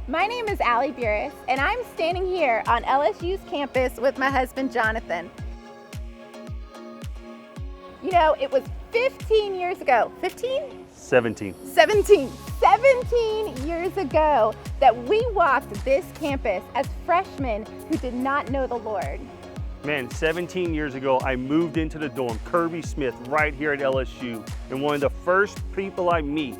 My name is Allie Burris, and I'm standing here on LSU's campus with my husband, Jonathan. You know, it was 15 years ago. 15? 17 years ago that we walked this campus as freshmen who did not know the Lord. Man, 17 years ago, I moved into the dorm, Kirby Smith, right here at LSU. And one of the first people I meet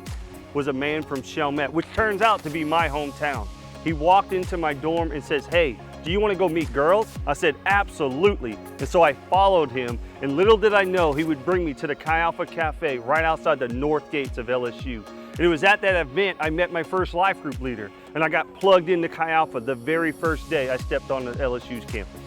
was a man from Chalmette, which turns out to be my hometown. He walked into my dorm and says, "Hey, do you want to go meet girls?" I said, "Absolutely." And so I followed him, and little did I know he would bring me to the Chi Alpha Cafe right outside the north gates of LSU. And it was at that event I met my first life group leader, and I got plugged into Chi Alpha the very first day I stepped on the LSU's campus.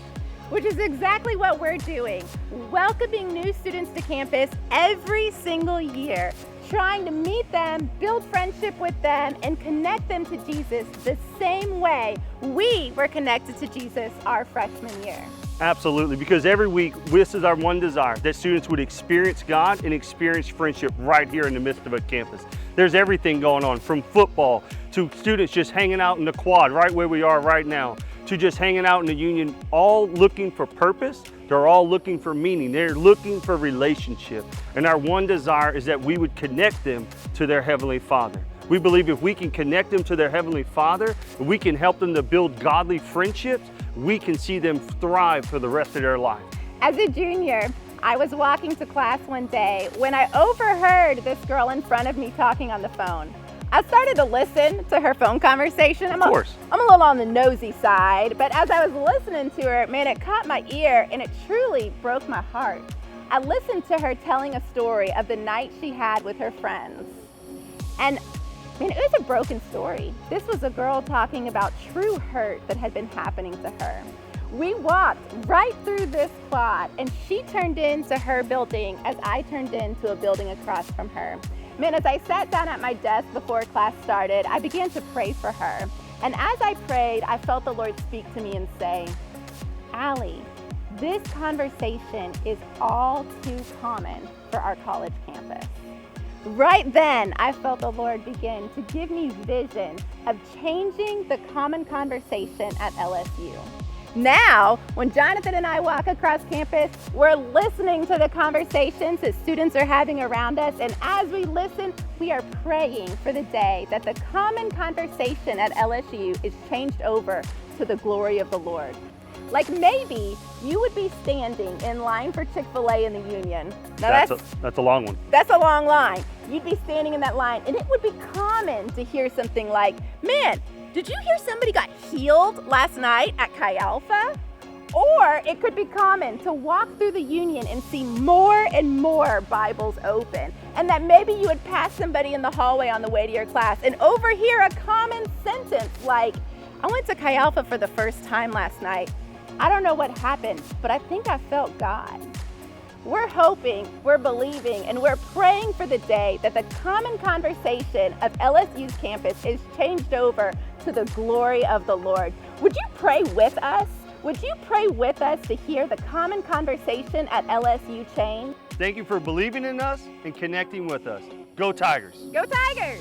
Which is exactly what we're doing, welcoming new students to campus every single year, trying to meet them, build friendship with them, and connect them to Jesus the same way we were connected to Jesus our freshman year. Absolutely, because every week, this is our one desire, that students would experience God and experience friendship right here in the midst of a campus. There's everything going on, from football to students just hanging out in the quad right where we are right now, to just hanging out in the union, all looking for purpose. They're all looking for meaning. They're looking for relationship. And our one desire is that we would connect them to their Heavenly Father. We believe if we can connect them to their Heavenly Father, and we can help them to build godly friendships, we can see them thrive for the rest of their life. As a junior, I was walking to class one day when I overheard this girl in front of me talking on the phone. I started to listen to her phone conversation. Of course. I'm a little on the nosy side, but as I was listening to her, man, it caught my ear and it truly broke my heart. I listened to her telling a story of the night she had with her friends. And man, it was a broken story. This was a girl talking about true hurt that had been happening to her. We walked right through this quad and she turned into her building as I turned into a building across from her. Man, as I sat down at my desk before class started, I began to pray for her. And as I prayed, I felt the Lord speak to me and say, "Allie, this conversation is all too common for our college campus." Right then, I felt the Lord begin to give me vision of changing the common conversation at LSU. Now, when Jonathan and I walk across campus, we're listening to the conversations that students are having around us, and as we listen, we are praying for the day that the common conversation at LSU is changed over to the glory of the Lord. Like maybe you would be standing in line for Chick-fil-A in the Union. Now that's a long one. That's a long line. You'd be standing in that line, and it would be common to hear something like, "Man, did you hear somebody got healed last night at Chi Alpha?" Or it could be common to walk through the Union and see more and more Bibles open. And that maybe you would pass somebody in the hallway on the way to your class and overhear a common sentence like, "I went to Chi Alpha for the first time last night. I don't know what happened, but I think I felt God." We're hoping, we're believing, and we're praying for the day that the common conversation of LSU's campus is changed over to the glory of the Lord. Would you pray with us? Would you pray with us to hear the common conversation at LSU change? Thank you for believing in us and connecting with us. Go Tigers! Go Tigers!